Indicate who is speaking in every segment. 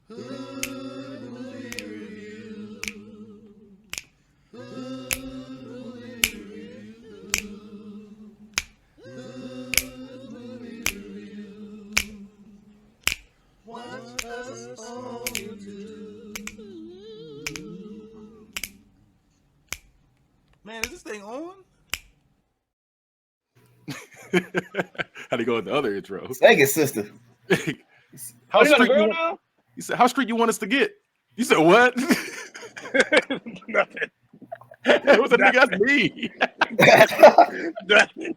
Speaker 1: Man, is this thing on?
Speaker 2: How do you go with the other intro?
Speaker 3: Sega sister.
Speaker 2: How
Speaker 4: you got a
Speaker 2: street
Speaker 4: girl
Speaker 2: you
Speaker 4: now?
Speaker 2: You said, how street you want us to get? You said what?
Speaker 4: Nothing.
Speaker 2: It was a nigga, that's me.
Speaker 4: Nothing.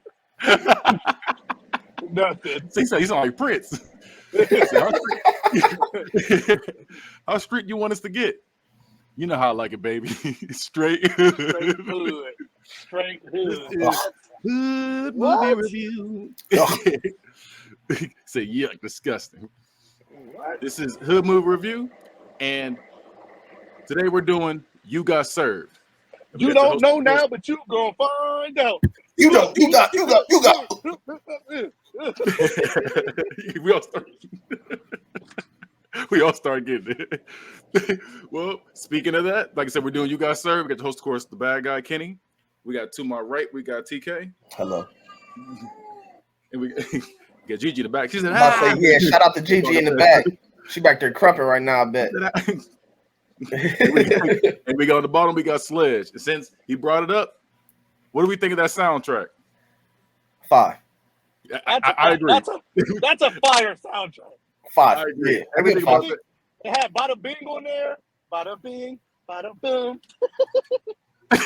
Speaker 4: Nothing.
Speaker 2: He said, he's like Prince. How street you want us to get? You know how I like it, baby. Straight
Speaker 4: Hood. Straight hood.
Speaker 2: Hood
Speaker 3: What?
Speaker 2: movie review. Say yuck, disgusting.
Speaker 4: What?
Speaker 2: This is Hood Movie Review, and today we're doing You Got Served.
Speaker 4: You don't know now, but you gonna find out.
Speaker 3: You got.
Speaker 2: we all start getting it. Well, speaking of that, like I said, we're doing You Got Served. We got the host, of course, the bad guy, Kenny. We got to my right, we got TK.
Speaker 3: Hello.
Speaker 2: And we got Gigi in the back. She said,
Speaker 3: I say, yeah, shout out to Gigi in the back. She back there crumping right now, I bet.
Speaker 2: And we got on the bottom, we got Sledge. And since he brought it up, what do we think of that soundtrack?
Speaker 3: 5.
Speaker 2: I agree.
Speaker 4: That's a fire soundtrack.
Speaker 3: 5.
Speaker 2: I agree.
Speaker 3: Yeah,
Speaker 2: Everything
Speaker 3: five.
Speaker 2: about it.
Speaker 4: It had bada bing on there. Bada bing, bada boom.
Speaker 2: I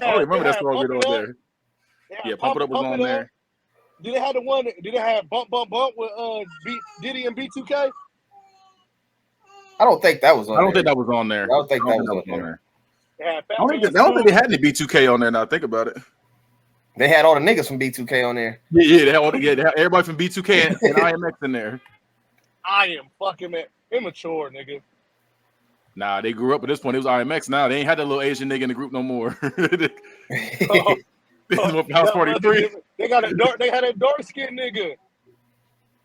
Speaker 2: don't remember that song on there. Yeah, Pump It Up was on there.
Speaker 4: Did it have the one? Did it have Bump Bump Bump with Diddy and B2K?
Speaker 3: I don't think that was on
Speaker 2: I don't
Speaker 3: there.
Speaker 2: think that was on there.
Speaker 3: I don't think that was on there.
Speaker 4: It had
Speaker 2: I don't think they had any B2K on there now. Think about it.
Speaker 3: They had all the niggas from B2K on there.
Speaker 2: Yeah, they had everybody from B2K and IMX in there.
Speaker 4: I am fucking immature, nigga.
Speaker 2: Nah, they grew up at this point. It was IMX now. They ain't had that little Asian nigga in the group no more. House Party 3.
Speaker 4: They got a dark. They had a dark skinned nigga.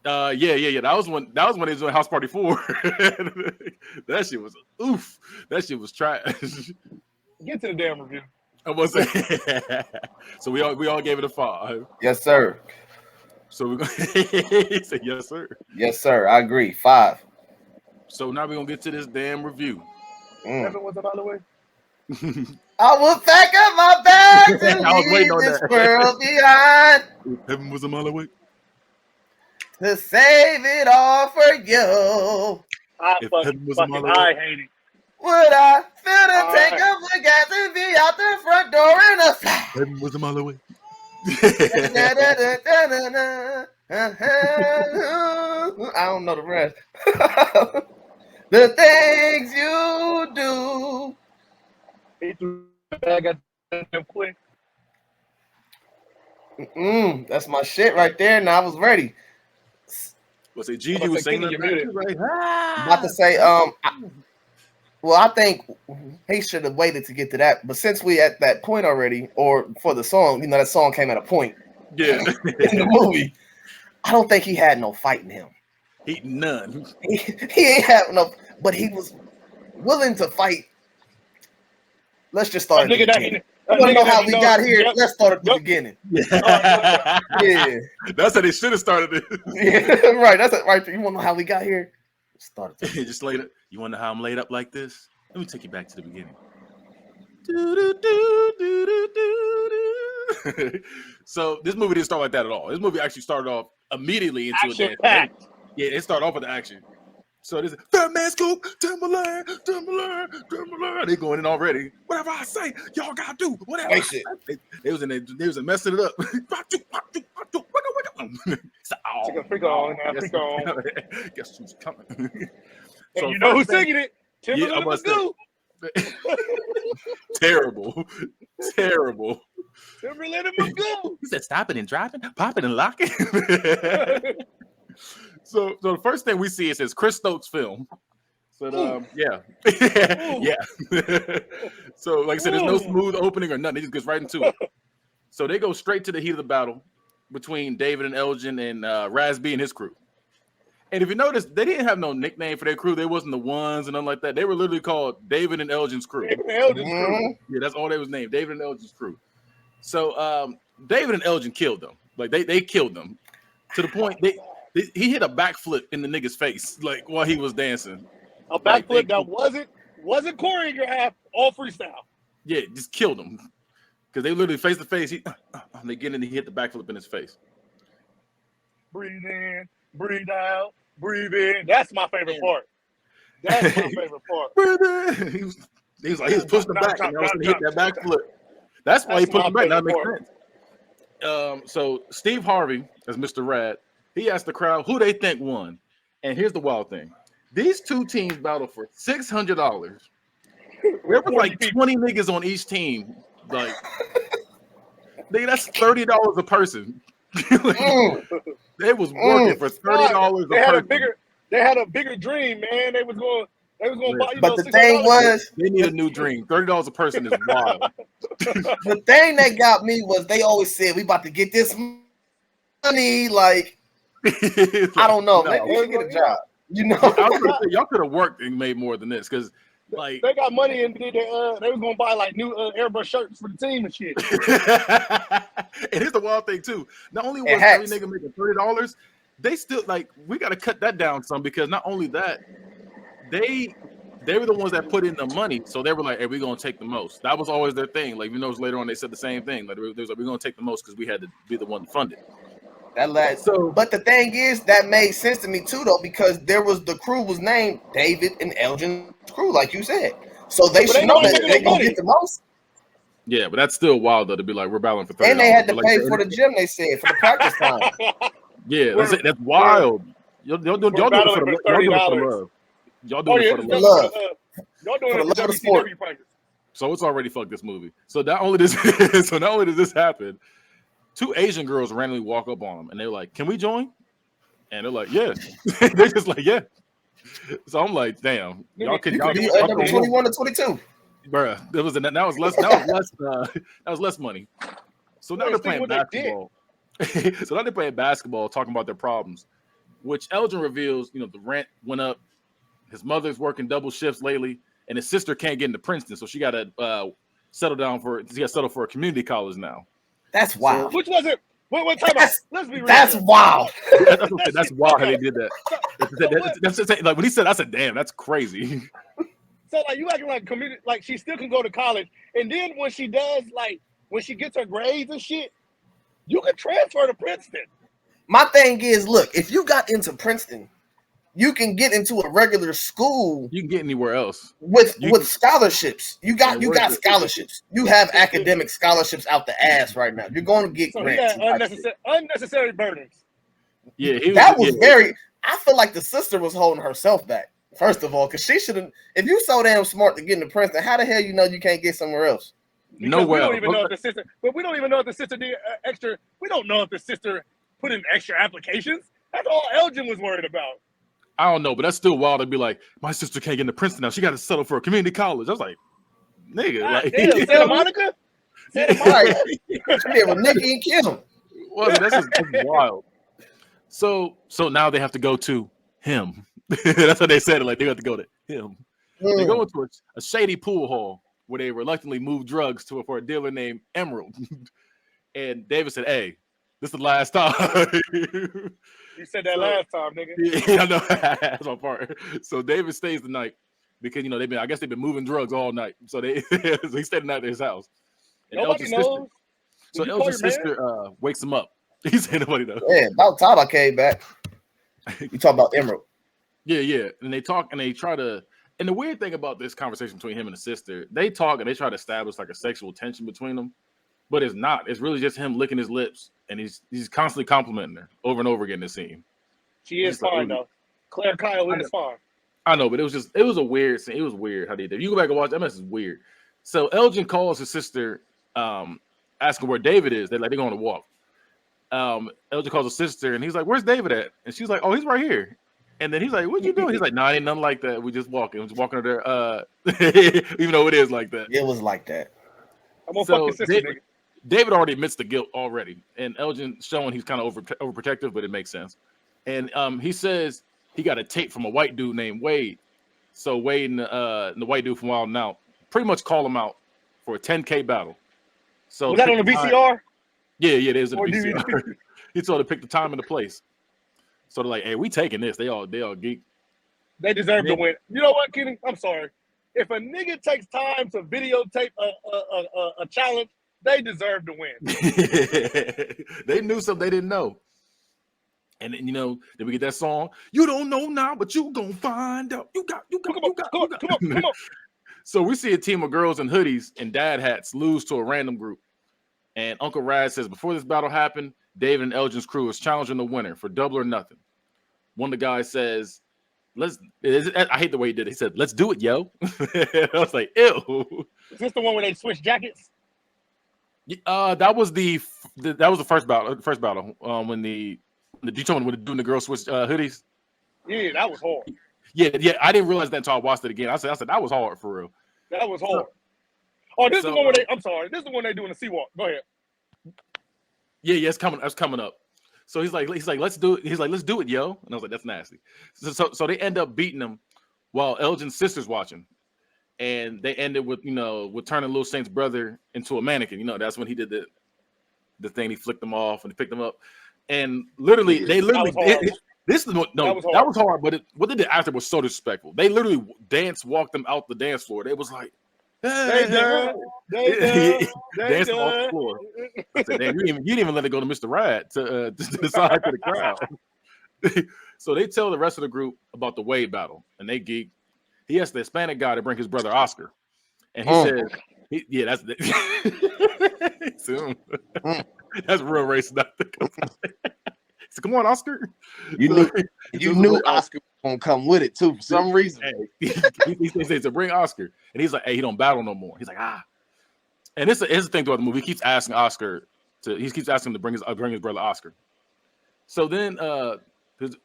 Speaker 2: Yeah. That was when they was doing House Party 4. That shit was oof. That shit was trash.
Speaker 4: Get to the damn review.
Speaker 2: I was so we all gave it a 5.
Speaker 3: Yes, sir.
Speaker 2: So we're gonna he said yes, sir.
Speaker 3: Yes, sir. I agree. 5.
Speaker 2: So now we're gonna get to this damn review.
Speaker 4: Evan was by the way.
Speaker 3: I will pack up my bags and
Speaker 2: I was waiting on
Speaker 3: leave this
Speaker 2: that.
Speaker 3: world behind
Speaker 2: Heaven was a mile away.
Speaker 3: to save it all for you.
Speaker 4: I
Speaker 2: If heaven was a mile away.
Speaker 4: I hate it.
Speaker 3: Would I fill the tank up with gas and be out the front door in a flash?
Speaker 2: Heaven was a mile away.
Speaker 3: I don't know the rest. The things you do.
Speaker 4: He threw the bag at them quick.
Speaker 3: That's my shit right there. Now I was ready.
Speaker 2: Well, say Gigi was saying that.
Speaker 3: About to say, I think he should have waited to get to that. But since we at that point already, or for the song, that song came at a point.
Speaker 2: Yeah.
Speaker 3: In the movie, I don't think he had no fight in him.
Speaker 2: He none.
Speaker 3: He ain't have no, but he was willing to fight. Let's just start. You want to know how we got here? Yep. Let's start at the beginning.
Speaker 2: Yeah.
Speaker 3: Yeah.
Speaker 2: That's how they should have started it.
Speaker 3: Yeah, right. That's it, right. You want to know how we got here? Start at the
Speaker 2: just laid it. You want to know how I'm laid up like this? Let me take you back to the beginning. So this movie didn't start like that at all. This movie actually started off immediately into
Speaker 4: Action
Speaker 2: a
Speaker 4: packed.
Speaker 2: Yeah, it started off with the action. So this is Fat Man Scoop, Timberland. They going in already. Whatever I say, y'all gotta do whatever. I say. They was in there, they was messing it up.
Speaker 4: Freak on.
Speaker 2: Guess who's coming?
Speaker 4: And you know who's singing it?
Speaker 2: Timberland Magoo. Terrible.
Speaker 4: Timberland Magoo.
Speaker 2: He said, "Stop it and drop it, pop it and lock it." So the first thing we see, it says Chris Stokes film. So yeah. So like I said, there's no smooth opening or nothing. It just gets right into it. So they go straight to the heat of the battle between David and Elgin and Razby and his crew. And if you notice, they didn't have no nickname for their crew. They wasn't the ones and nothing like that. They were literally called David and Elgin's crew.
Speaker 4: David and Elgin's crew.
Speaker 2: Yeah, that's all they was named. David and Elgin's crew. So David and Elgin killed them. Like they killed them to the point he hit a backflip in the nigga's face like while he was dancing.
Speaker 4: A backflip that wasn't choreographed, all freestyle.
Speaker 2: Yeah, just killed him because they literally face to face. They get in and he hit the backflip in his face.
Speaker 4: Breathe in, breathe out, breathe in. That's my favorite part. That's my favorite part.
Speaker 2: he was pushing him back and he hit that backflip. That's why he pushed him back. That makes sense. So Steve Harvey, as Mr. Rad, he asked the crowd who they think won. And here's the wild thing. These two teams battled for $600. There was like 20 niggas on each team. Like, nigga, that's $30 a person. They was working for $30 a person.
Speaker 4: They had a bigger dream, man. They was going buy you.
Speaker 3: But the thing was,
Speaker 2: they need a new dream. $30 a person is wild.
Speaker 3: The thing that got me was they always said we about to get this money. Like, I don't know.
Speaker 2: No,
Speaker 3: Maybe we should get a job. You know,
Speaker 2: y'all could have worked and made more than this because, like,
Speaker 4: they got money and they was gonna buy like new airbrush shirts for the team and shit.
Speaker 2: And here's the wild thing too. Not only was every nigga making $30, they still like we got to cut that down some because not only that, they were the ones that put in the money, so they were like, "Hey, we're gonna take the most." That was always their thing. Like, you know, later on they said the same thing. Like, they was like, "We're gonna take the most because we had to be the one to fund it."
Speaker 3: But the thing is, that made sense to me too, though, because the crew was named David and Elgin's crew, like you said. So they should know that they gonna get the most.
Speaker 2: Yeah, but that's still wild though to be like we're battling for $30.
Speaker 3: And they had to pay for the gym. They said for the practice time.
Speaker 2: Yeah, that's wild. Y'all doing it for the love. Y'all doing it for the love.
Speaker 4: Y'all doing it for the sport.
Speaker 2: So it's already fucked this movie. So not only does this happen, two Asian girls randomly walk up on them and they're like, "Can we join?" And they're like, "Yeah." They're just like, "Yeah." So I'm like, "Damn, y'all could be
Speaker 3: number 21 to 22."
Speaker 2: Bruh, that was less money. So now they're playing basketball. So now they're playing basketball, talking about their problems, which Elgin reveals, you know, the rent went up. His mother's working double shifts lately, and his sister can't get into Princeton, so she got to settle for a community college now.
Speaker 3: That's wild.
Speaker 4: So, which was it? What time? Let's be real.
Speaker 3: That's wild.
Speaker 2: That's wild how they did that. That's just like when he said, I said, "Damn, that's crazy."
Speaker 4: So like you acting like community, like she still can go to college, and then when she does, like when she gets her grades and shit, you can transfer to Princeton.
Speaker 3: My thing is, look, if you got into Princeton, you can get into a regular school.
Speaker 2: You can get anywhere else
Speaker 3: with scholarships. You got scholarships. You have academic scholarships out the ass right now. You're going to get grants.
Speaker 4: Unnecessary burdens.
Speaker 2: Yeah,
Speaker 3: very. I feel like the sister was holding herself back. First of all, because she shouldn't. If you so damn smart to get into Princeton, how the hell you know you can't get somewhere else?
Speaker 4: Because we don't even know if the sister. But we don't even know if the sister did extra. We don't know if the sister put in extra applications. That's all Elgin was worried about.
Speaker 2: I don't know, but that's still wild to be like, my sister can't get into Princeton now. She got to settle for a community college. I was like, nigga, like,
Speaker 4: damn, Santa Monica.
Speaker 3: With Nikki and Kim.
Speaker 2: Well, that's wild. So now they have to go to him. That's what they said. Like they have to go to him. They go into a shady pool hall where they reluctantly move drugs for a dealer named Emerald. And David said, "Hey, this is the last time."
Speaker 4: You said that last time, nigga.
Speaker 2: Yeah, I know. That's my part. So David stays the night because they've been moving drugs all night. So he stayed the night at his house. And
Speaker 4: nobody knows.
Speaker 2: So Elgin's sister wakes him up. He said nobody knows.
Speaker 3: Yeah, about time I came back. You talk about Emerald.
Speaker 2: Yeah. And they talk and they try to. And the weird thing about this conversation between him and the sister, they talk and they try to establish like a sexual tension between them, but it's not. It's really just him licking his lips, and he's constantly complimenting her over and over again in the scene.
Speaker 4: She is fine though. Claire Kyle is fine.
Speaker 2: I know, but it was a weird scene. It was weird how they did. If you go back and watch that mess is weird. So Elgin calls his sister, asking where David is. They're going to walk. Elgin calls his sister, and he's like, "Where's David at?" And she's like, "Oh, he's right here." And then he's like, "What you doing?" He's like, "No, ain't nothing like that. We just walking. We're just walking there." Even though it is like that.
Speaker 3: It was like that.
Speaker 4: I'm gonna fuck your sister.
Speaker 2: David already admits the guilt already, and Elgin showing he's kind of overprotective, but it makes sense. And he says he got a tape from a white dude named Wade. So Wade and the white dude from Wild 'N Out pretty much call him out for a 10K battle. So
Speaker 4: Was that on the VCR?
Speaker 2: Yeah, there's a
Speaker 4: Or
Speaker 2: VCR. He told to pick the time and the place. So they're like, hey, we taking this. They all geek.
Speaker 4: They deserve to win. You know what, Kenny? I'm sorry. If a nigga takes time to videotape a challenge, they deserve to win.
Speaker 2: They knew something they didn't know. And then, then we get that song. You don't know now, but you gonna find out. You got.
Speaker 4: Come on.
Speaker 2: So we see a team of girls in hoodies and dad hats lose to a random group. And Uncle Rad says, before this battle happened, David and Elgin's crew is challenging the winner for double or nothing. One of the guys says, I hate the way he did it. He said, let's do it, yo. I was like, ew.
Speaker 4: Is this the one where they switch jackets?
Speaker 2: That was the first battle. When the the girls switched hoodies.
Speaker 4: Yeah, that was hard.
Speaker 2: Yeah. I didn't realize that until I watched it again. I said that was hard for real.
Speaker 4: That was hard. This is the one where I'm sorry. This is the one they do in the Seawalk. Go ahead.
Speaker 2: Yeah, it's coming. That's coming up. So he's like, let's do it. He's like, let's do it, yo. And I was like, that's nasty. So they end up beating him while Elgin's sister's watching, and they ended with turning Lil Saint's brother into a mannequin. That's when he did the thing. He flicked them off and he picked them up, and literally that was hard. But what they did after was so disrespectful. They literally walked them out the dance floor. They was like, hey, dancing off the floor. I said, damn, you didn't even let it go to Mr. Rad to decide to the crowd. So they tell the rest of the group about the Wade battle, and they geek. He asked the Hispanic guy to bring his brother Oscar, and he said, that's that's real racist. So come on, Oscar.
Speaker 5: You knew Oscar was gonna come with it too for some reason.
Speaker 2: He said to bring Oscar, and he's like, "Hey, he don't battle no more." He's like, "Ah." And it's the thing throughout the movie. He keeps asking Oscar to bring his brother Oscar. So then,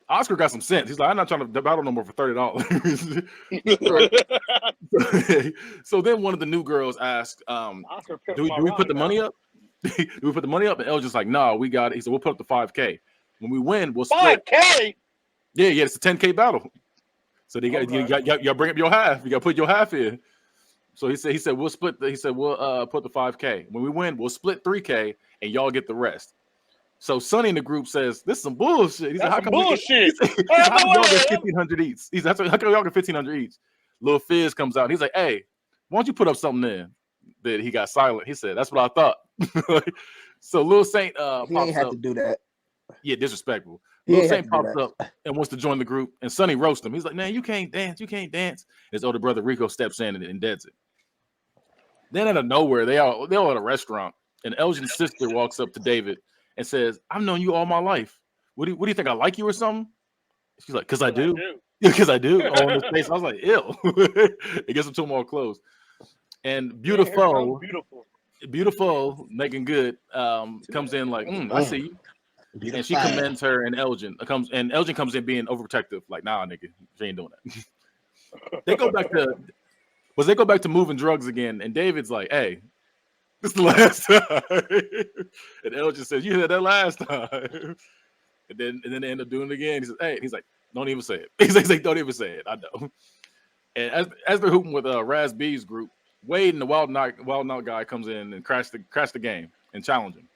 Speaker 2: Oscar got some sense. He's like, "I'm not trying to battle no more for $30." So then one of the new girls asked, "Do we put the money up? Do we put the money up?" And Elgin's like, "No, we got it." He said, "We'll put up the 5K. When we win, we'll split."
Speaker 4: 5K?
Speaker 2: Yeah, it's a 10K battle. So you got bring up your half. You got to put your half in. So he said we'll split. We'll put the 5K. When we win, we'll split 3K, and y'all get the rest. So Sonny in the group says, "This is some bullshit." He's like, "How come
Speaker 4: bullshit?
Speaker 2: How come y'all get 1,500 each?" He's like, "How come y'all get 1,500 each?" Lil Fizz comes out. And he's like, "Hey, why don't you put up something in?" That he got silent. He said, "That's what I thought." So Lil Saint
Speaker 5: he ain't have to do that.
Speaker 2: Yeah, disrespectful. Lil Saint pops up and wants to join the group, and Sonny roasts him. He's like, "Man, you can't dance. You can't dance." His older brother Rico steps in and deads it. Then out of nowhere, they all at a restaurant, and Elgin's sister walks up to David and says, "I've known you all my life. What do you think? I like you or something?" She's like, "Cause I do." Because I do. On his face, I was like, "Ew." It gets him to more clothes. And beautiful, Megan Good comes in like, "I see you." And she commends her, and Elgin comes in being overprotective, like, "Nah, nigga, she ain't doing that." They go back to moving drugs again, and David's like, "Hey, this is the last time." And Elgin says, "You heard that last time." And then they end up doing it again. He says, "Hey," he's like, "Don't even say it." He's like, "Don't even say it." I know. And as they're hooping with Raz B's group, Wade and the Wild Out guy comes in and crash the game and challenge him.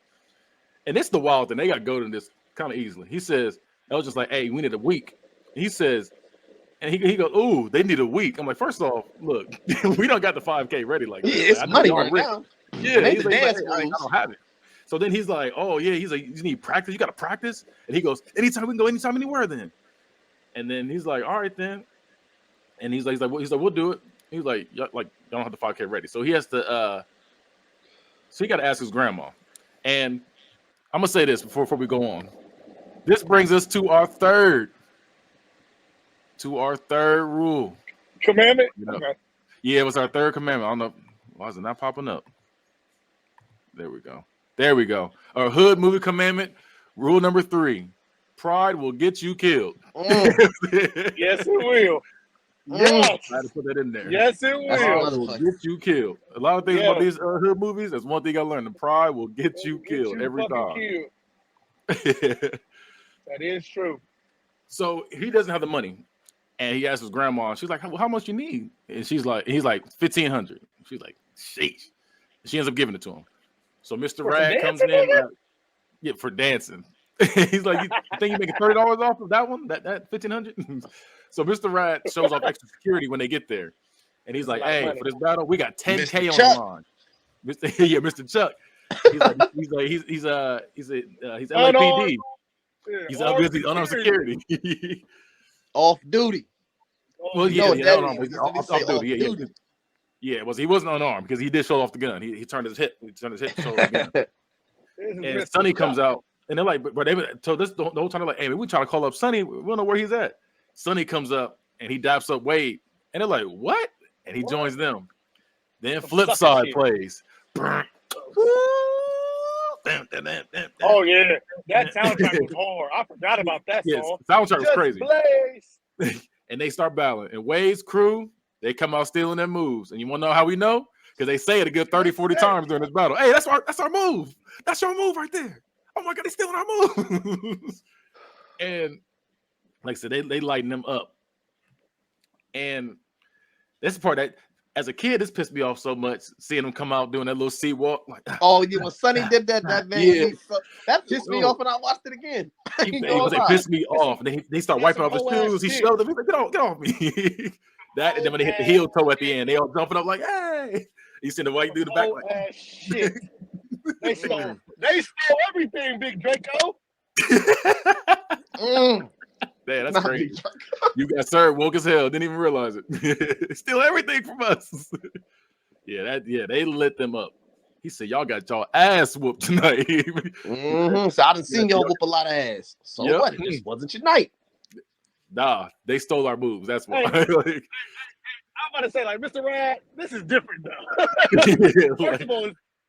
Speaker 2: And it's the wild thing. They got goaded in this kind of easily. He says, Elgin's like, "Hey, we need a week." He says, and he goes, "Ooh, they need a week." I'm like, first off, look, we don't got the 5K ready like that.
Speaker 5: It's money right now.
Speaker 2: Yeah, he's like, "Hey, I don't have it." So then he's like, "Oh yeah," he's like, "You need practice. You got to practice." And he goes, "Anytime we can go, anytime, anywhere then." And then he's like, "All right then." And he's like, "We'll do it." He's like, "Y'all don't have the 5K ready." So he has to. So he got to ask his grandma. And I'm gonna say this before we go on. This brings us to our third rule.
Speaker 4: Commandment?
Speaker 2: Okay. Yeah, it was our third commandment. I don't know why is it not popping up. There we go. Our hood movie commandment, rule number 3. Pride will get you killed.
Speaker 4: Yes, it will. Yes.
Speaker 2: I had to put that in there.
Speaker 4: Yes, it will.
Speaker 2: Pride will get you killed. A lot of things about these hood movies, that's one thing I learned. The pride will get you killed every time.
Speaker 4: That is true.
Speaker 2: So he doesn't have the money, and he asks his grandma. She's like, "How much you need?" And he's like, $1,500. She's like, "Sheesh." She ends up giving it to him. So Mr. Rad comes in, for dancing. He's like, "You think you making $30 off of that one? That $1,500?" So Mr. Rad shows off extra security when they get there, and he's like, "Hey, for this battle, we got $10K on the line." Mr. Chuck. He's LAPD. He's obviously unarmed security.
Speaker 5: Off duty.
Speaker 2: Well, yeah, off duty. Yeah, he wasn't unarmed because he did show off the gun. He turned his hip. He turned his hip to show off the gun. And Sonny comes out, and they're like, but they so this the whole time they're like, hey, we trying to call up Sonny. We don't know where he's at. Sonny comes up and he daps up Wade, and they're like, what? And he joins them. Then Flip Side plays.
Speaker 4: Oh yeah, that soundtrack was hard. I forgot about that song.
Speaker 2: Soundtrack was crazy. And they start battling. And Wade's crew, they come out stealing their moves. And you want to know how we know? Because they say it a good 30, 40 times during this battle. Hey, that's our move. That's your move right there. Oh my God, they stealing our moves. And like I said, they lighten them up. And that's the part that, as a kid, this pissed me off so much, seeing them come out doing that little sea walk. Like,
Speaker 5: oh, yeah, when Sonny did that man, that pissed me off when I watched it again.
Speaker 2: They pissed me off. They start wiping off his shoes. He shoved them. He's like, get off me. That, and then when they hit the heel toe at the end, they all jumping up like, hey. You see the white dude in the back like,
Speaker 4: shit. They stole everything, Big Draco.
Speaker 2: Man, that's crazy. You got served woke as hell. Didn't even realize it. Steal everything from us. They lit them up. He said, y'all got y'all ass whooped tonight.
Speaker 5: So I done seen y'all whoop a lot of ass. So what? It just wasn't your night.
Speaker 2: Nah, they stole our moves. That's why.
Speaker 4: I'm about to say, like, Mr. Rad, this is different though.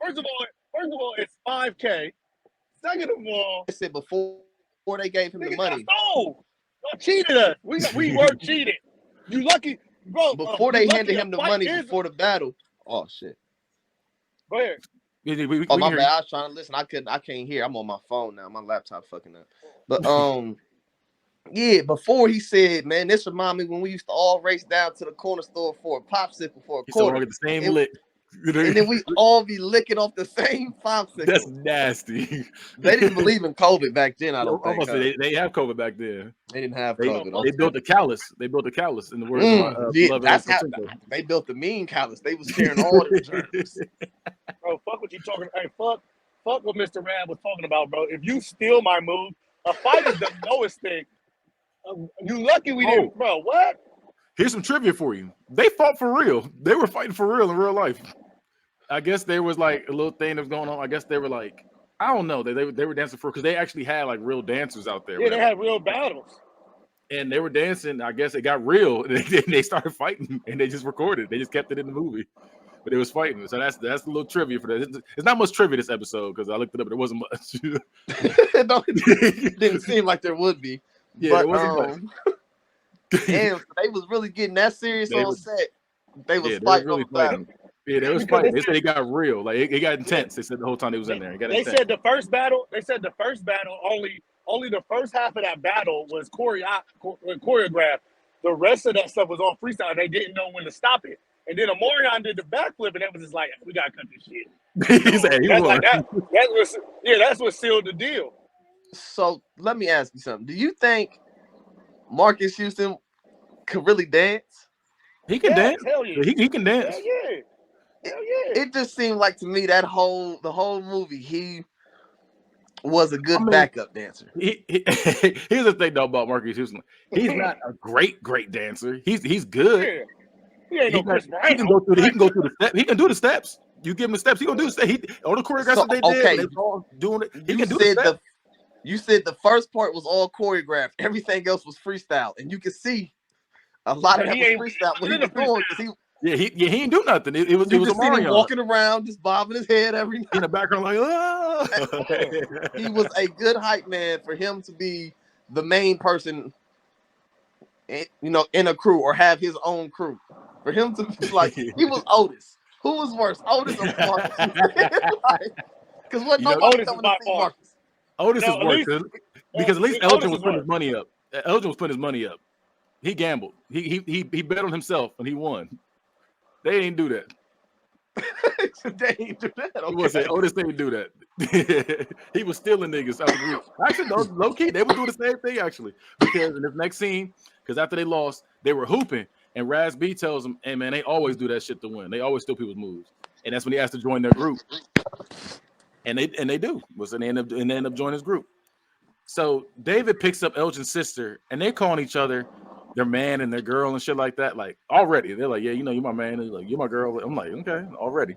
Speaker 4: First of all, it's $5K. Second of all,
Speaker 5: I said before they gave him the money.
Speaker 4: Y'all cheated us. We were cheated. You lucky, bro.
Speaker 5: Before they handed him the money before the battle. Oh shit.
Speaker 4: Go ahead.
Speaker 5: My bad. I was trying to listen. I can't hear. I'm on my phone now. My laptop fucking up. But yeah, before he said, man, this remind me when we used to all race down to the corner store for a popsicle for a quarter.
Speaker 2: Get the same lick.
Speaker 5: And then we all be licking off the same popsicle.
Speaker 2: That's nasty.
Speaker 5: They didn't believe in COVID back then. I don't think.
Speaker 2: They have COVID back then.
Speaker 5: They didn't have COVID.
Speaker 2: They built the callus. They built the callus in the words.
Speaker 5: That's how they built the mean callus. They was carrying all the germs.
Speaker 4: Bro, fuck what you talking. Hey, fuck what Mr. Rad was talking about, bro. If you steal my move, a fight is the lowest thing. You lucky we didn't, bro. What?
Speaker 2: Here's some trivia for you. They fought for real. They were fighting for real in real life. I guess there was like a little thing that was going on. I guess they were like, I don't know. They were dancing for, because they actually had like real dancers out there.
Speaker 4: Yeah, they had real battles.
Speaker 2: And they were dancing. I guess it got real. They started fighting, and they just recorded. They just kept it in the movie. But it was fighting. So that's a little trivia for that. It's not much trivia this episode because I looked it up, but it wasn't much.
Speaker 5: It didn't seem like there would be.
Speaker 2: Yeah,
Speaker 5: but,
Speaker 2: it wasn't much.
Speaker 5: Damn, they was really getting that serious on set. They was
Speaker 2: fighting.
Speaker 5: Really fighting.
Speaker 2: Yeah, they was fighting. They said it got real. Like it got intense. They said the whole time they was in there.
Speaker 4: They said the first battle. Only the first half of that battle was choreographed. The rest of that stuff was on freestyle. They didn't know when to stop it. And then Amorion did the backflip, and that was just like, we gotta cut this shit.
Speaker 2: He said he won.
Speaker 4: That's what sealed the deal.
Speaker 5: So let me ask you something. Do you think Marcus Houston could really dance?
Speaker 2: He can dance.
Speaker 4: Hell yeah.
Speaker 2: He can dance.
Speaker 4: Hell yeah. Hell yeah.
Speaker 5: It just seemed like to me the whole movie he was a good backup dancer.
Speaker 2: Here's the thing though about Marcus Houston. He's not a great dancer. He's good.
Speaker 4: Yeah. He ain't no Chris Brown.
Speaker 2: He can go through the steps. He can do the steps. You give him the steps, he gonna do the steps. All the choreographers they did, they all doing it. He can do the steps.
Speaker 5: You said the first part was all choreographed. Everything else was freestyle, and you can see a lot of that was freestyle. What he was doing, because
Speaker 2: he ain't do nothing. It was a Mario
Speaker 5: walking around, just bobbing his head every night
Speaker 2: in the background, like
Speaker 5: He was a good hype man for him to be the main person, in a crew or have his own crew. For him to be like, he was Otis. Who was worse, Otis or Marcus? Because nobody coming to see Marcus.
Speaker 2: Otis is worse because at least Elgin was putting his money up. Elgin was putting his money up. He gambled. He bet on himself and he won. They didn't do that.
Speaker 5: They ain't do that.
Speaker 2: He was saying, Otis didn't do that. He was stealing niggas out of the group. Actually, low key, they were doing the same thing actually. Because in this next scene, because after they lost, they were hooping, and Raz B tells them, "Hey man, they always do that shit to win. They always steal people's moves." And that's when he asked to join their group. And they do. And they end up joining his group. So David picks up Elgin's sister, and they're calling each other their man and their girl and shit like that. Like already, they're like, "Yeah, you know, you're my man." He's like, "You're my girl." I'm like, "Okay, already."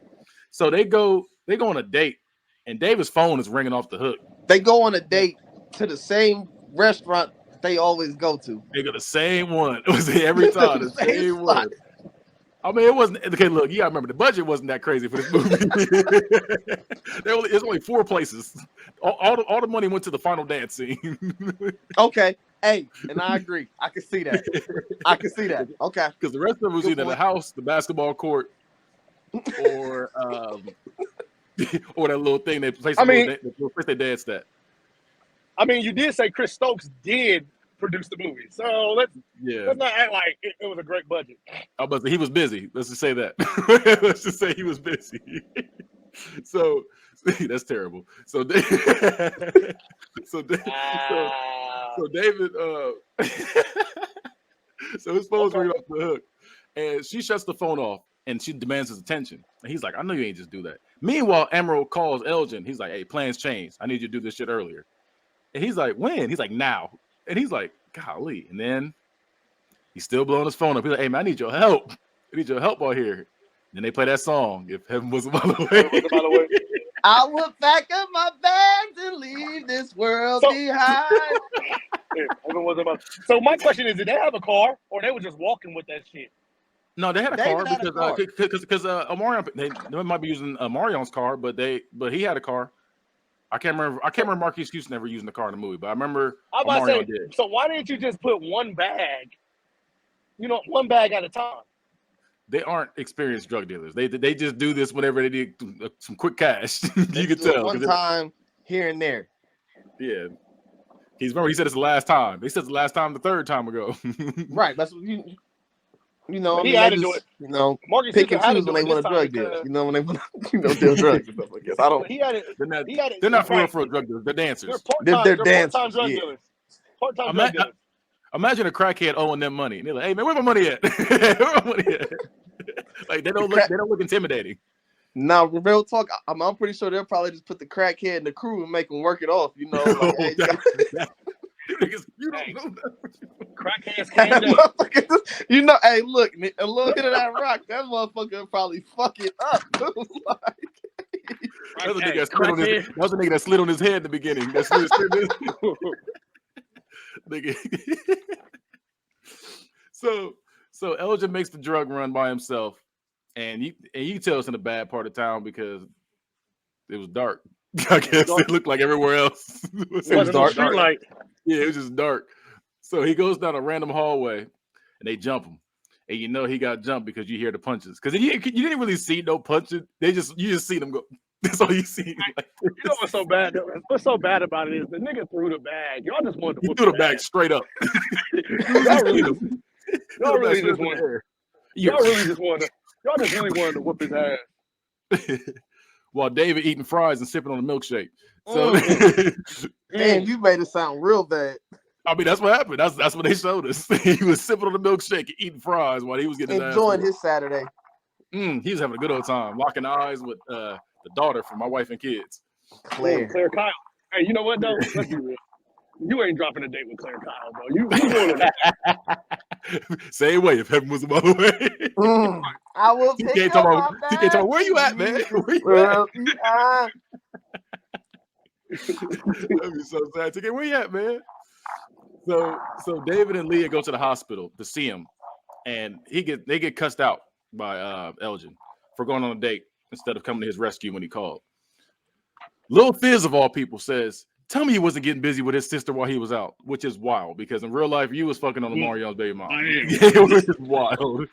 Speaker 2: So they go on a date, and David's phone is ringing off the hook.
Speaker 5: They go on a date to the same restaurant they always go to.
Speaker 2: They go the same one. It was every time the same one. I mean, it wasn't okay. Look, you gotta remember the budget wasn't that crazy for this movie. There's only 4 places. All the money went to the final dance scene.
Speaker 5: Okay, hey, and I agree. I can see that. Okay,
Speaker 2: because the rest of it was either the house, the basketball court, or or that little thing they place. The place they danced at.
Speaker 4: I mean, you did say Chris Stokes did produce the movie, so let's not act like it was a great budget.
Speaker 2: I was about to say he was busy. Let's just say that. Let's just say he was busy. So that's terrible. So David, so his phone's ringing off the hook, and she shuts the phone off, and she demands his attention. And he's like, "I know you ain't just do that." Meanwhile, Emerald calls Elgin. He's like, "Hey, plans changed. I need you to do this shit earlier." And he's like, "When?" He's like, "Now." And he's like, "Golly." And then he's still blowing his phone up. He's like, "Hey, man, I need your help. I need your help out here." And then they play that song, "If Heaven Was a Mile Away."
Speaker 5: I will pack up my bags and leave this world behind.
Speaker 4: So my question is, did they have a car, or they were just walking with that shit?
Speaker 2: No, they had a car because Omarion, they might be using Marion's car, but he had a car. I can't remember Marquise Houston ever using the car in the movie, but I remember Omarion did.
Speaker 4: So why didn't you just put one bag? One bag at a time.
Speaker 2: They aren't experienced drug dealers. They just do this whenever they need some quick cash. You can tell.
Speaker 5: One time here and there.
Speaker 2: Yeah. He said it's the last time. They said it's the last time the third time ago.
Speaker 5: Right. That's what he had to do it. Pick and choose when they want to drug deal. When they want to deal drugs and stuff like this. I don't.
Speaker 2: They're not for real drug dealers. They're dancers.
Speaker 5: They're dancers.
Speaker 4: Part-time drug dealers. Part-time drug dealers.
Speaker 2: Imagine a crackhead owing them money. And they're like, "Hey man, where my money at? Where my money at?" Like they don't look intimidating.
Speaker 5: Now, real talk, I'm pretty sure they'll probably just put the crackhead in the crew and make them work it off. Like, hey,
Speaker 2: you don't know that.
Speaker 4: Crackheads can't do.
Speaker 5: Hey, look, a little bit of that rock, that motherfucker will probably fuck it up.
Speaker 2: That was a nigga that slid on his head in the beginning. That slid nigga. So Elgin makes the drug run by himself, and you tell us in a bad part of town because it was dark. I guess it looked like everywhere else. It was dark. Yeah, it was just dark. So he goes down a random hallway, and they jump him. And he got jumped because you hear the punches. Because you didn't really see no punches. You just see them go. That's all you see.
Speaker 4: What's so bad? What's so bad about it is the nigga threw the bag. Y'all just wanted to
Speaker 2: whoop the bag straight up.
Speaker 4: Y'all really just really wanted to whoop his ass.
Speaker 2: While David eating fries and sipping on a milkshake. So,
Speaker 5: damn, you made it sound real bad.
Speaker 2: I mean, that's what happened. That's what they showed us. He was sipping on a milkshake and eating fries while he was getting
Speaker 5: enjoying his Saturday.
Speaker 2: He was having a good old time, locking eyes with the daughter from my wife and kids.
Speaker 4: Claire Kyle. Hey, you know what though? Let's be real. You ain't dropping a date with Claire Kyle, bro. You doing that?
Speaker 2: Same way. If Heaven Was a Mile Away.
Speaker 5: I will take
Speaker 2: TK, where you at, man? Where you at? That'd be so sad. TK, where you at, man? So David and Leah go to the hospital to see him, and they get cussed out by Elgin for going on a date instead of coming to his rescue when he called. Lil Fizz of all people says, "Tell me he wasn't getting busy with his sister while he was out," which is wild because in real life you was fucking on the Marion's baby mom. It was wild.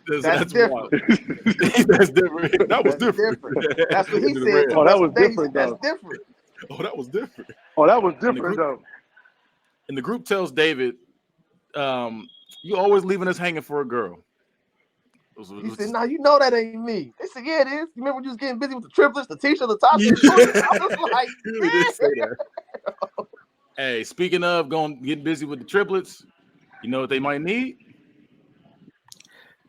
Speaker 2: That's wild. That's different. That was different.
Speaker 5: That's what he said.
Speaker 4: Oh, that was different.
Speaker 5: That's different.
Speaker 2: Oh, that was different.
Speaker 4: Oh, that was different though.
Speaker 2: And the group tells David, you always leaving us hanging for a girl.
Speaker 5: He said, "Nah, you know that ain't me." They said, "Yeah, it is." You remember when you was getting busy with the triplets, the Tisha, the Tasha, and Shorty? I was like,
Speaker 2: They did say that. Hey, speaking of getting busy with the triplets, you know what they might need?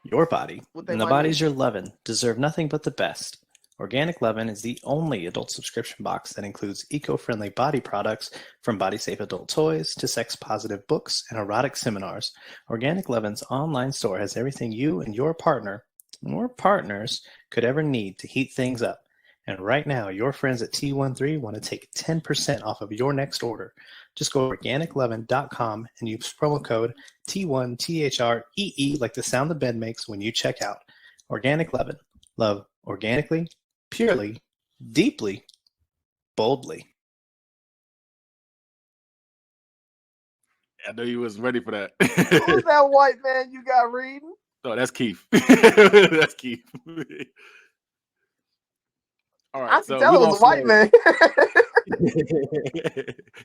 Speaker 6: Your body and the bodies you're loving deserve nothing but the best. Organic Lovin' is the only adult subscription box that includes eco-friendly body products, from body-safe adult toys to sex-positive books and erotic seminars. Organic Lovin's online store has everything you and your partner or partners could ever need to heat things up. And right now, your friends at T13 want to take 10% off of your next order. Just go to organiclovin.com and use promo code T1THREE like the sound the bed makes when you check out. Organic Lovin'. Love organically, purely, deeply, boldly.
Speaker 2: I know you wasn't ready for that.
Speaker 5: Who's that white man you got reading?
Speaker 2: Oh, that's Keith. That's Keith. All right,
Speaker 5: I can tell it was a white man.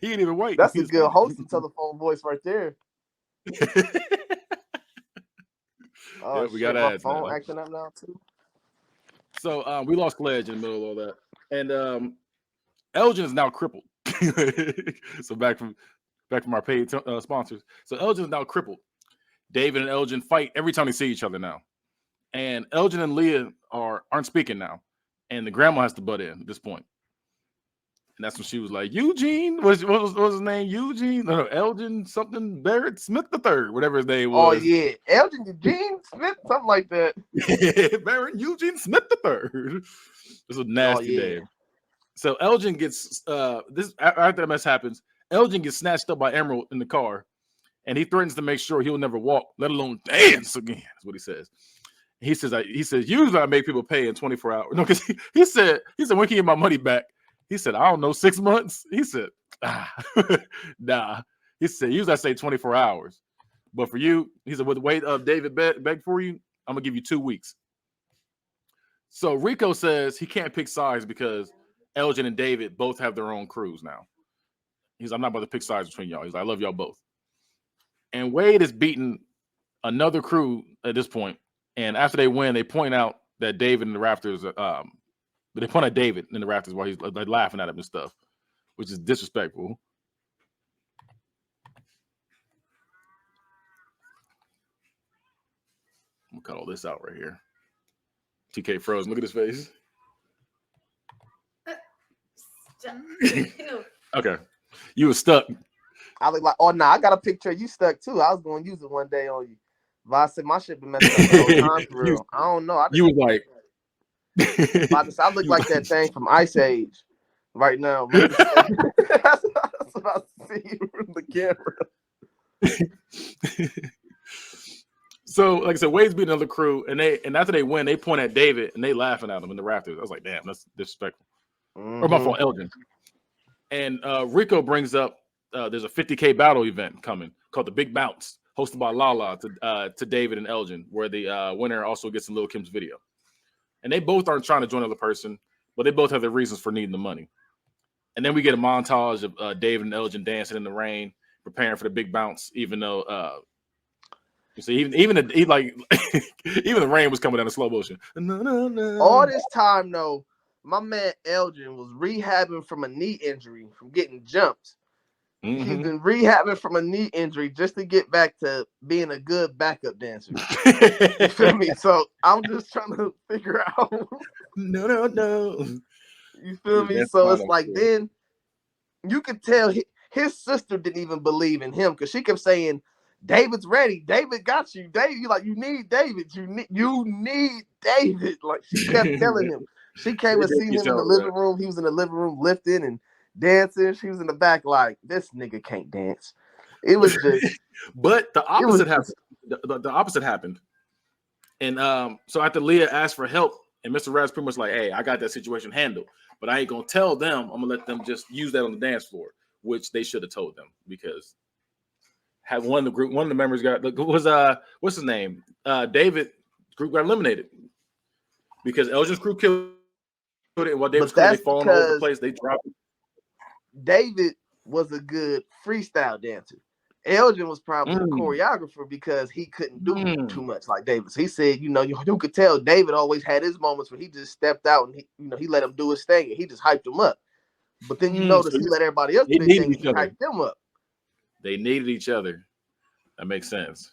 Speaker 2: He ain't even white.
Speaker 5: That's a good hosting telephone voice right there. Oh,
Speaker 2: yeah, we got
Speaker 5: my
Speaker 2: ads
Speaker 5: phone
Speaker 2: now.
Speaker 5: acting up now too.
Speaker 2: So we lost Sledge in the middle of all that, and Elgin is now crippled. So back from our paid sponsors. So Elgin is now crippled. David and Elgin fight every time they see each other now, and Elgin and Leah aren't speaking now, and the grandma has to butt in at this point. And that's when she was like, Eugene, what was his name? Eugene? No, Elgin something Barrett Smith III, whatever his name was.
Speaker 5: Oh, yeah. Elgin Eugene Smith, something like that.
Speaker 2: Barrett Eugene Smith III. This is a nasty name. So Elgin gets, this after that mess happens, Elgin gets snatched up by Emerald in the car, and he threatens to make sure he'll never walk, let alone dance again. That's what he says. He says, usually I make people pay in 24 hours. No, because he said, when can you get my money back? He said, I don't know, 6 months. He said, nah. He said, usually I say 24 hours. But for you, he said, with the weight of David begged for you, I'm going to give you 2 weeks. So Rico says he can't pick sides because Elgin and David both have their own crews now. He's I'm not about to pick sides between y'all. He's like, I love y'all both. And Wade is beating another crew at this point. And after they win, they point out that David and the Raptors but they point at David in the rafters while he's like laughing at him and stuff, which is disrespectful. I'm gonna cut all this out right here. TK frozen. Look at his face. Okay, you were stuck.
Speaker 5: I look like, oh no, I got a picture of you stuck too. I was gonna use it one day on you. But I said my shit been messed up the whole time for real. I don't know.
Speaker 2: You was like.
Speaker 5: I look like that thing from Ice Age right now. That's what I see from the camera.
Speaker 2: So, like I said, Wade's beating another crew, and after they win, they point at David and they laughing at him in the rafters. I was like, damn, that's disrespectful. Or my fault, Elgin. And Rico brings up there's a 50K battle event coming called the Big Bounce, hosted by Lala to David and Elgin, where the winner also gets in Lil Kim's video. And they both aren't trying to join another person, but they both have their reasons for needing the money. And then we get a montage of David and Elgin dancing in the rain, preparing for the big bounce, even though you see, even the rain was coming down in slow motion.
Speaker 5: All this time, though, my man Elgin was rehabbing from a knee injury from getting jumped. Mm-hmm. He's been rehabbing from a knee injury just to get back to being a good backup dancer. You feel me? So I'm just trying to figure out.
Speaker 2: No.
Speaker 5: You feel me? So it's like then you could tell his sister didn't even believe in him because she kept saying, David's ready. David got you. David, you need David. You need David. Like she kept telling him. She came and seen him in the living room. He was in the living room lifting and dancing. She was in the back like, this nigga can't dance. It was just.
Speaker 2: But the opposite happened. The opposite happened. And so after Leah asked for help, and Mr. Rad's pretty much like, hey, I got that situation handled, but I ain't gonna tell them. I'm gonna let them just use that on the dance floor, which they should have told them because one of the members what's his name? David group got eliminated because Elgin's crew killed it, and while David's crew they falling all over the place, they dropped it.
Speaker 5: David was a good freestyle dancer. Elgin was probably a choreographer because he couldn't do too much like David. He said, you could tell David always had his moments where he just stepped out and he let him do his thing and he just hyped him up. But then you notice he let everybody else do their thing and he hyped them up.
Speaker 2: They needed each other. That makes sense.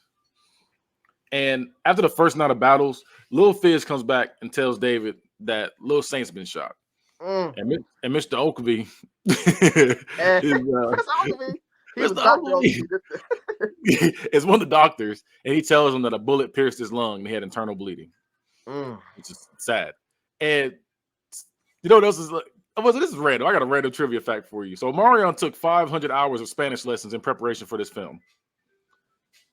Speaker 2: And after the first night of battles, Lil Fizz comes back and tells David that Lil Saint's been shot. And Mr. Okabe is one of the doctors, and he tells him that a bullet pierced his lung and he had internal bleeding. Which is sad. And this is like, this is random. I got a random trivia fact for you. So Marion took 500 hours of Spanish lessons in preparation for this film.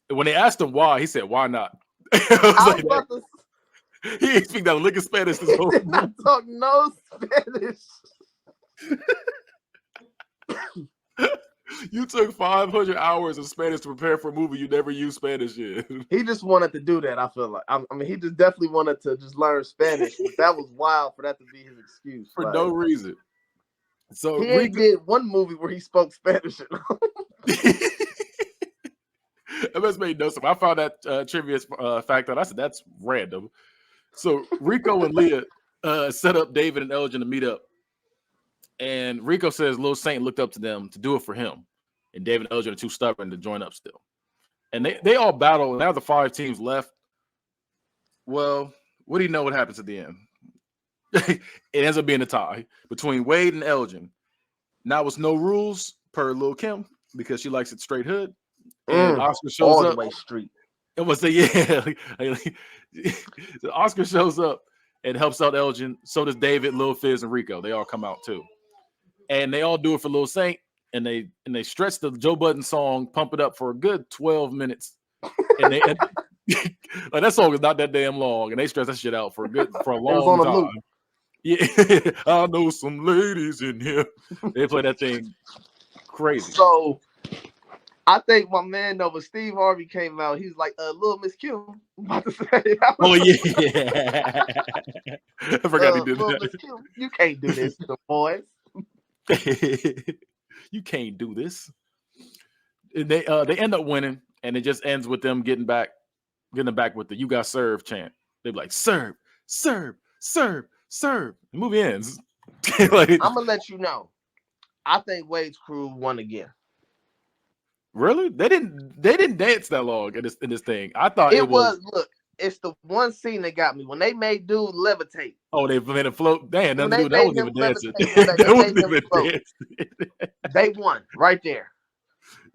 Speaker 2: And when they asked him why, he said, "Why not?" He ain't speak that lick of Spanish this whole
Speaker 5: movie. Not talk no Spanish.
Speaker 2: You took 500 hours of Spanish to prepare for a movie you never used Spanish in.
Speaker 5: He just wanted to do that, I feel like. I mean, he just definitely wanted to just learn Spanish. But that was wild for that to be his excuse.
Speaker 2: For no reason. So
Speaker 5: he did one movie where he spoke Spanish.
Speaker 2: That must make no sense. I found that trivia fact out. I said, that's random. So Rico and Leah set up David and Elgin to meet up. And Rico says Lil Saint looked up to them to do it for him. And David and Elgin are too stubborn to join up still. And they all battle. And now the 5 teams left. Well, what do you know what happens at the end? It ends up being a tie between Wade and Elgin. Now it's no rules per Lil Kim because she likes it straight hood. And Oscar shows
Speaker 5: all
Speaker 2: up.
Speaker 5: The way street.
Speaker 2: It was Oscar shows up and helps out Elgin. So does David, Lil Fizz, and Rico. They all come out too. And they all do it for Lil Saint. And they stretch the Joe Budden song, pump it up for a good 12 minutes. And they like that song is not that damn long. And they stretch that shit out for a long time. Yeah, I know some ladies in here. They play that thing crazy.
Speaker 5: So I think my man when Steve Harvey came out, he's like, Little Miss Q. I'm about to say.
Speaker 2: Oh, yeah. I forgot he did that.
Speaker 5: Miss Q, you can't do this to the boys.
Speaker 2: You can't do this. And they end up winning, and it just ends with them getting back with the "You got served" chant. They're like, serve, serve, serve, serve. The movie ends. Like,
Speaker 5: I'm gonna let you know. I think Wade's crew won again.
Speaker 2: Really? They didn't dance that long in this thing. I thought it was.
Speaker 5: Look, it's the one scene that got me when they made dude levitate.
Speaker 2: Oh, they made him float. Damn, that wasn't even dancing. That wasn't even dancing.
Speaker 5: They won right there.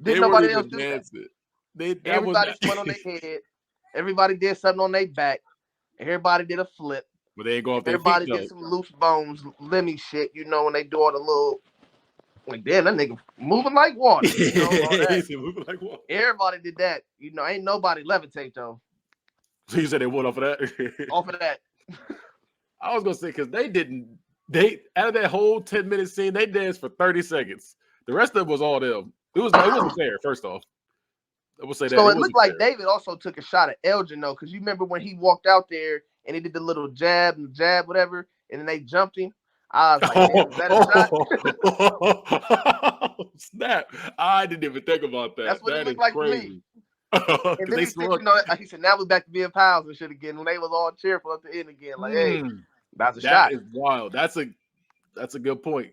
Speaker 5: Didn't nobody else do
Speaker 2: dancing.
Speaker 5: Everybody spun on their head. Everybody did something on their back. Everybody did a flip.
Speaker 2: But they ain't go off their feet.
Speaker 5: Everybody did some loose bones, Lemmy shit. When they do all the little. Like, damn, that nigga moving like water.
Speaker 2: Moving like water.
Speaker 5: Everybody did that. Ain't nobody levitate though.
Speaker 2: So you said they won off of that?
Speaker 5: Off of that.
Speaker 2: I was gonna say because they out of that whole 10-minute scene, they danced for 30 seconds. The rest of it was all them. It wasn't fair, first off. I will say that.
Speaker 5: So it looked like David also took a shot at Elgin though, because you remember when he walked out there and he did the little jab, whatever, and then they jumped him. I was like, is that a
Speaker 2: shot? Snap. I didn't even think about that.
Speaker 5: That's what it looked like
Speaker 2: crazy.
Speaker 5: To me. And then he said, now we're back to being pals and shit again. When they was all cheerful at the end again. Like, hey, that's a shot.
Speaker 2: That is wild. That's a good point.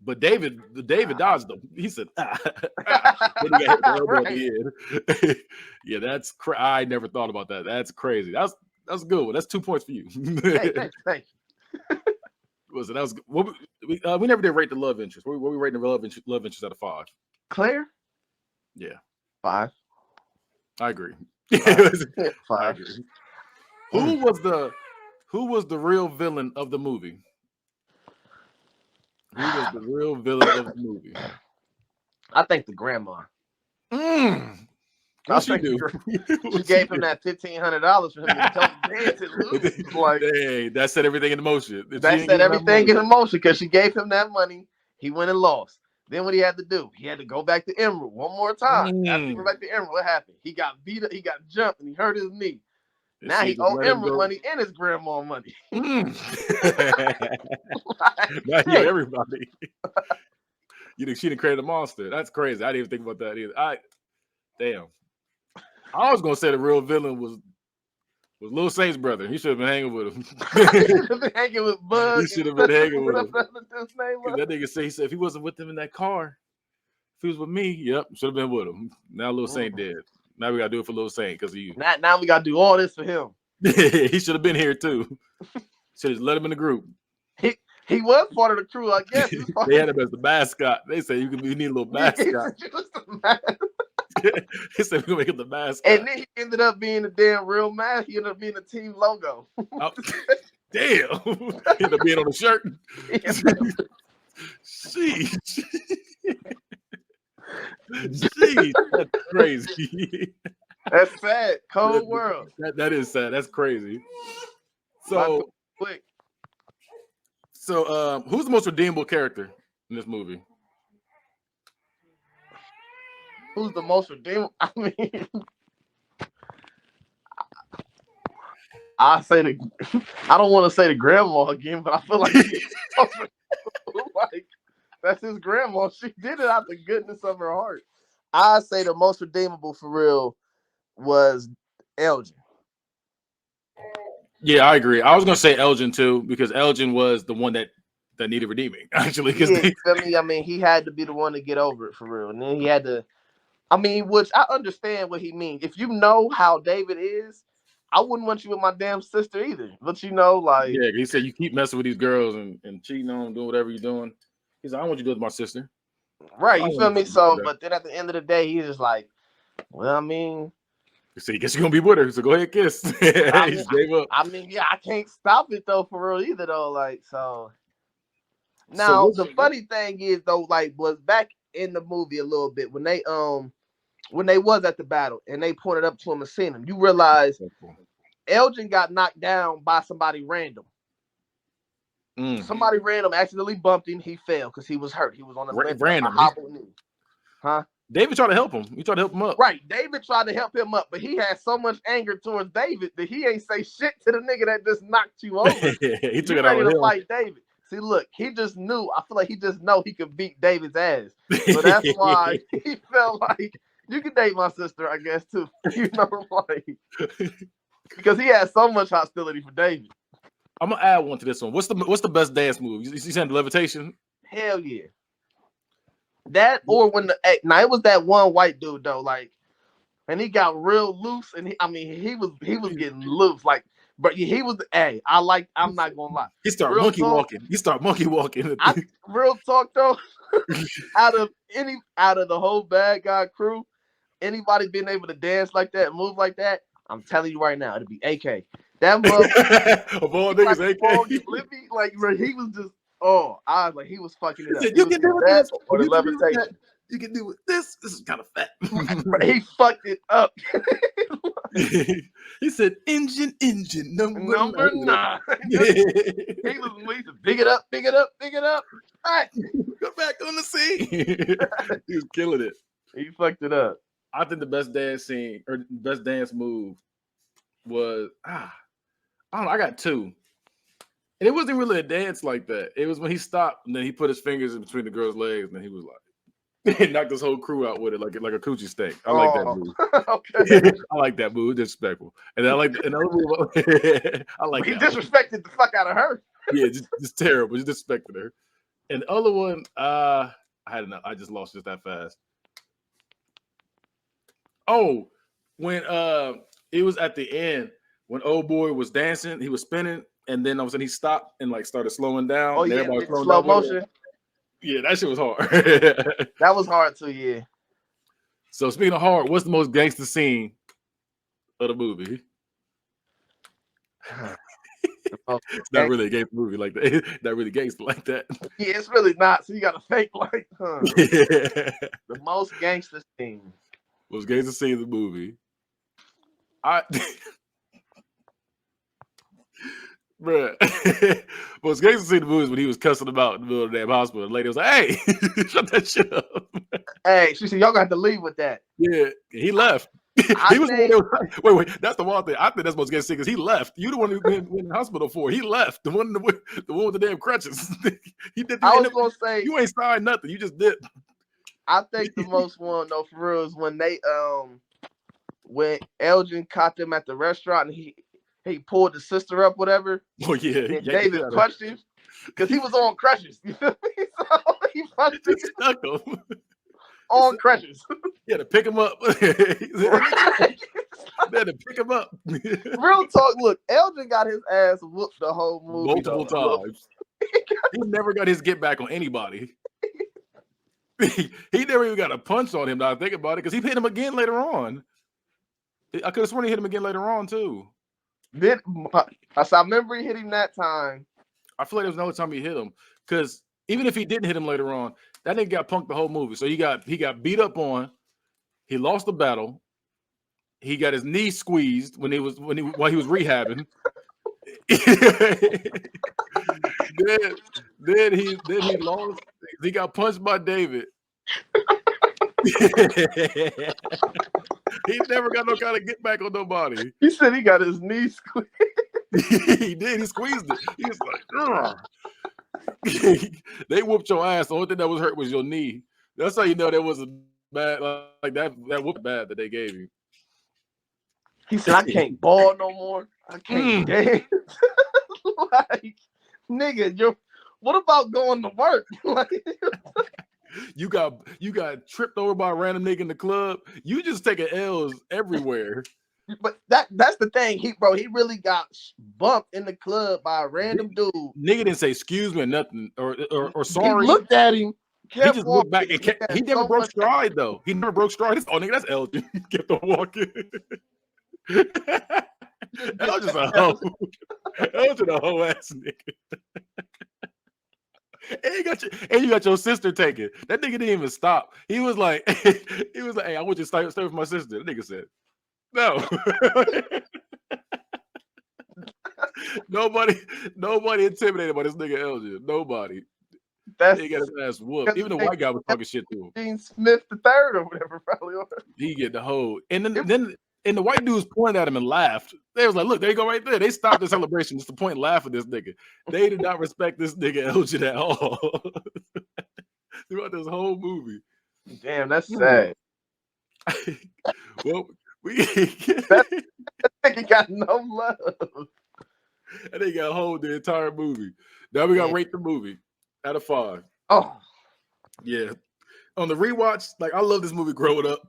Speaker 2: But David dodged them. He said, Then he got hit the elbow at the end. Yeah, that's I never thought about that. That's crazy. That's a good one. That's 2 points for you.
Speaker 5: Hey, thank you.
Speaker 2: Listen, that was we never did rate the love interest. What we rating the love interest out of 5?
Speaker 5: Claire?
Speaker 2: Yeah.
Speaker 5: 5.
Speaker 2: I agree.
Speaker 5: 5.
Speaker 2: I agree. Who was the real villain of the movie? Who was the real villain of the movie?
Speaker 5: I think the grandma.
Speaker 2: What she do?
Speaker 5: She gave him that $1,500 for him to tell him dance and lose. Like,
Speaker 2: dang, that set everything in motion.
Speaker 5: That set everything in motion because she gave him that money. He went and lost. Then what he had to do? He had to go back to Emerald one more time. After he went back to Emerald, what happened? He got beat up. He got jumped and he hurt his knee. Now he owed Emerald money and his grandma money.
Speaker 2: Now he everybody. You think she didn't create a monster? That's crazy. I didn't even think about that either. Damn. I was gonna say the real villain was Lil Saint's brother. He should have been hanging with him.
Speaker 5: He should have been hanging with Bug.
Speaker 2: He should have been hanging with him.
Speaker 5: His name was.
Speaker 2: That nigga he said if he wasn't with him in that car, if he was with me, yep, should have been with him. Now Lil Saint dead. Now we gotta do it for Lil Saint because of you.
Speaker 5: Now we gotta do all this for him.
Speaker 2: He should have been here too. Should have let him in the group.
Speaker 5: He was part of the crew, I guess.
Speaker 2: They had him as the mascot. They said you need a little mascot. He said we're gonna make him the mascot.
Speaker 5: And then he ended up being the damn real man. He ended up being the team logo.
Speaker 2: Oh, damn. He ended up being on the shirt. Sheesh. Sheesh. That's crazy.
Speaker 5: That's sad. Cold world.
Speaker 2: That is sad. That's crazy. So
Speaker 5: quick.
Speaker 2: So who's the most redeemable character in this movie?
Speaker 5: Who's the most redeemable? I mean, I don't want to say the grandma again, but I feel like like that's his grandma. She did it out the goodness of her heart. I say the most redeemable for real was Elgin.
Speaker 2: Yeah, I agree. I was gonna say Elgin too because Elgin was the one that needed redeeming actually.
Speaker 5: I mean, he had to be the one to get over it for real, and then he had to. I mean, which I understand what he means. If you know how David is, I wouldn't want you with my damn sister either. But like,
Speaker 2: yeah, he said you keep messing with these girls and cheating on them, doing whatever you're doing. He's like, I want you to do it with my sister.
Speaker 5: Right, you feel me? So, but then at the end of the day, he's just like, well, I mean,
Speaker 2: so he guess you're gonna be with her, so go ahead, kiss. He just gave up.
Speaker 5: I mean, yeah, I can't stop it though for real either though. Like, so now the funny thing is though, like, was back in the movie a little bit when they was at the battle and they pointed up to him and seen him, you realize Elgin got knocked down by somebody random. Somebody random accidentally bumped him. He fell because he was hurt. He was on a
Speaker 2: random
Speaker 5: knee. Huh?
Speaker 2: David tried to help him. He tried to help him up.
Speaker 5: Right. David tried to help him up, but he had so much anger towards David that he ain't say shit to the nigga that just knocked you over.
Speaker 2: He took it
Speaker 5: ready
Speaker 2: out
Speaker 5: to fight David. See, look, he just knew. I feel like he just know he could beat David's ass. So that's why he felt like you can date my sister, I guess, too. You know, like because he had so much hostility for David.
Speaker 2: I'm gonna add one to this one. What's the best dance move? You saying the levitation?
Speaker 5: Hell yeah. That or when now it was that one white dude though, like, and he got real loose, and he was getting loose, like, but he was. Hey, I'm not gonna lie.
Speaker 2: He started monkey walking.
Speaker 5: Real talk though. out of the whole bad guy crew, anybody being able to dance like that, move like that, I'm telling you right now, it'll be AK. That motherfucker
Speaker 2: of all niggas, AK.
Speaker 5: Like he was just. Oh, I was like, he was fucking it up.
Speaker 2: You can do this.
Speaker 5: Or the levitation.
Speaker 2: You can do this. This is kind of fat.
Speaker 5: He fucked it up.
Speaker 2: He said, engine, number 9.
Speaker 5: He was big it up. All right,
Speaker 2: go back on the scene. He was killing it.
Speaker 5: He fucked it up.
Speaker 2: I think the best dance scene or best dance move was I don't know. I got two. And it wasn't really a dance like that. It was when he stopped and then he put his fingers in between the girl's legs and then he was like, he knocked his whole crew out with it like a coochie steak. I like that move.
Speaker 5: Okay.
Speaker 2: I like that move. Disrespectful. And I like another move. I like
Speaker 5: he
Speaker 2: that
Speaker 5: disrespected the fuck out of her.
Speaker 2: Yeah, just terrible. Just disrespected her. And the other one, I had enough. I just lost just that fast. Oh, when it was at the end when old boy was dancing, he was spinning. And then all of a sudden he stopped and like started slowing down.
Speaker 5: Oh yeah, slow motion.
Speaker 2: Yeah, that shit was hard.
Speaker 5: That was hard too. Yeah.
Speaker 2: So speaking of hard, what's the most gangster scene of the movie? It's not really a gangster movie like that. Not really gangster like that.
Speaker 5: Yeah, it's really not. So you got to fake like The most gangster scene.
Speaker 2: Most gangster scene of the movie. Bruh. Most gangster scene of the movie is when he was cussing him out in the middle of the damn hospital. The lady was like, hey, shut that shit up.
Speaker 5: Hey, she said, y'all got to leave with that.
Speaker 2: Yeah, he left. He was the one that was, wait, that's the one thing. I think that's what's getting sick because he left. You the one who went in the hospital for. He left. The one with the damn crutches. He did.
Speaker 5: I was gonna say
Speaker 2: you ain't signed nothing. You just did.
Speaker 5: I think the most one though for real is when they when Elgin caught them at the restaurant and he pulled the sister up, whatever.
Speaker 2: Oh yeah,
Speaker 5: and David punched him because he was on crutches. You feel me? So he punched him.
Speaker 2: Stuck him.
Speaker 5: On crutches.
Speaker 2: He had to pick him up. They had to pick him up.
Speaker 5: Real talk. Look, Elgin got his ass whooped the whole movie
Speaker 2: Multiple times. He never got his get back on anybody. He never even got a punch on him. Now I think about it, because he hit him again later on. I could have sworn he hit him again later on too.
Speaker 5: Then I remember he hit him that time.
Speaker 2: I feel like there was another time he hit him, because even if he didn't hit him later on, that nigga got punked the whole movie. So he got beat up on. He lost the battle. He got his knee squeezed while he was rehabbing. then he lost. He got punched by David. He never got no kind of get back on nobody.
Speaker 5: He said he got his knee squeezed.
Speaker 2: He did. He squeezed it. He was like, they whooped your ass. The only thing that was hurt was your knee. That's how you know there was a bad like that whoop bad that they gave you.
Speaker 5: He said, I can't ball no more. I can't dance. Like, nigga, what about going to work? Like,
Speaker 2: you got tripped over by a random nigga in the club. You just taking L's everywhere.
Speaker 5: But that's the thing. He really got bumped in the club by a random dude.
Speaker 2: Nigga didn't say excuse me or nothing or sorry.
Speaker 5: He looked at him.
Speaker 2: He just looked back and he never broke stride though. He never broke stride. Oh nigga, that's Elgin. Kept on walking. Elgin's a hoe. Elgin a hoe ass nigga. And you got your sister taken. That nigga didn't even stop. He was like, hey, I want you to stay with my sister. The nigga said, no. Nobody intimidated by this nigga Elgin. Nobody. He got his ass whooped. Even the white guy was talking shit to him.
Speaker 5: Dean Smith the third or whatever, probably.
Speaker 2: He get the whole. And then the white dudes pointed at him and laughed. They was like, look, there you go right there. They stopped the celebration just to point and laugh at this nigga. They did not respect this nigga Elgin at all. Throughout this whole movie.
Speaker 5: Damn, that's sad.
Speaker 2: Well,
Speaker 5: that nigga got no love.
Speaker 2: And they got hold the entire movie. Now we gotta rate the movie out of 5.
Speaker 5: Oh,
Speaker 2: yeah. On the rewatch, like I love this movie growing up,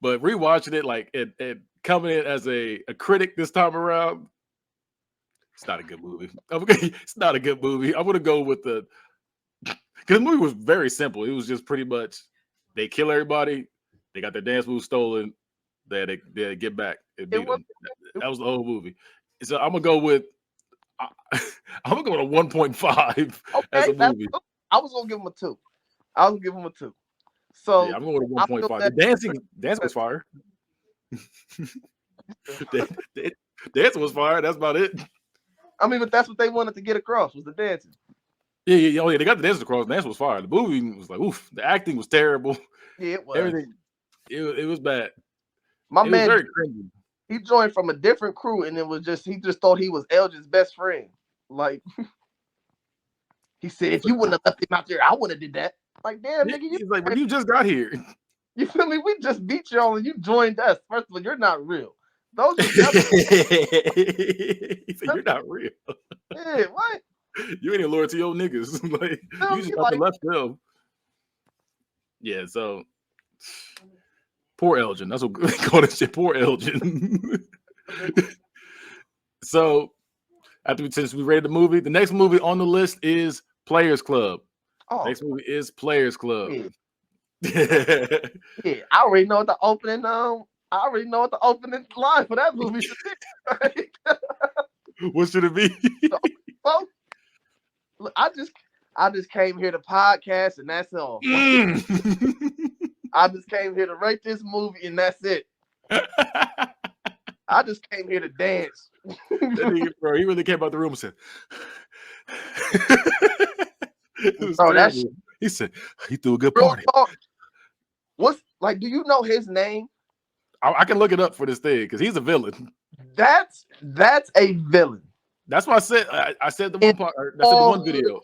Speaker 2: but rewatching it, like it coming in as a critic this time around, it's not a good movie. It's not a good movie. I'm gonna go with because the movie was very simple. It was just pretty much they kill everybody, they got their dance moves stolen, they get back and beat them. That was the whole movie. So I'm gonna go with. I'm gonna go with a 1.5 as a movie.
Speaker 5: I was gonna give him a 2. I was gonna give him a 2. So
Speaker 2: yeah, I'm going with a 1.5. The dancing was fire. Dancing was fire. That's about it.
Speaker 5: I mean, but that's what they wanted to get across was the dancing.
Speaker 2: Yeah. Oh yeah, they got the dancing across. The dance was fire. The movie was like, oof. The acting was terrible.
Speaker 5: Yeah, it was.
Speaker 2: Everything. It was bad.
Speaker 5: My man,
Speaker 2: was very cringy.
Speaker 5: He joined from a different crew, and he just thought he was Elgin's best friend. Like he said, if you wouldn't have left him out there, I wouldn't have did that. Like, damn, nigga,
Speaker 2: he's like, but you just got here.
Speaker 5: You feel me? We just beat y'all and you joined us. First of all, you're not real. Those are
Speaker 2: he said, you're not real.
Speaker 5: Yeah, what?
Speaker 2: You ain't even loyal to your niggas. Like, you just got left them. Yeah, so poor Elgin. That's what they call this shit. Poor Elgin. So since we rated the movie, the next movie on the list is Players Club.
Speaker 5: Oh.
Speaker 2: Next movie is Players Club.
Speaker 5: Yeah. Yeah, I already know what the opening line for that movie should be.
Speaker 2: What should it be?
Speaker 5: Well, look, I just came here to podcast and that's all. I just came here to rate this movie and that's it. I just came here to dance.
Speaker 2: Nigga, bro, he really came out the room and said, he said, he threw a good party.
Speaker 5: What's like, do you know his name?
Speaker 2: I can look it up for this thing because he's a villain.
Speaker 5: That's a villain.
Speaker 2: That's why I said I said the one part. I said the one video.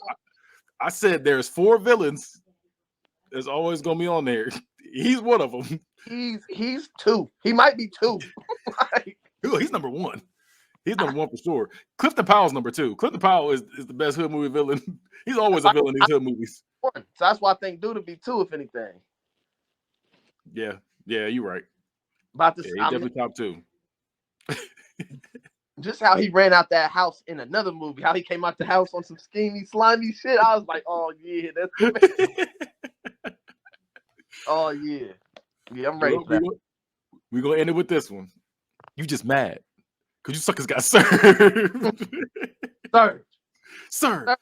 Speaker 2: I said there's 4 villains. There's always gonna be on there. He's one of them.
Speaker 5: He's 2. He might be 2.
Speaker 2: He's number 1. He's number 1 for sure. Clifton Powell's number 2. Clifton Powell is the best hood movie villain. He's always a villain in these hood movies.
Speaker 5: So that's why I think Dude would be 2, if anything.
Speaker 2: Yeah, you're right.
Speaker 5: About to
Speaker 2: he's definitely top 2.
Speaker 5: Just how he ran out that house in another movie, how he came out the house on some schemy, slimy shit. I was like, oh yeah, that's oh yeah. Yeah, I'm ready for that.
Speaker 2: We're gonna end it with this one. You just mad because you suckers got served.
Speaker 5: Sir.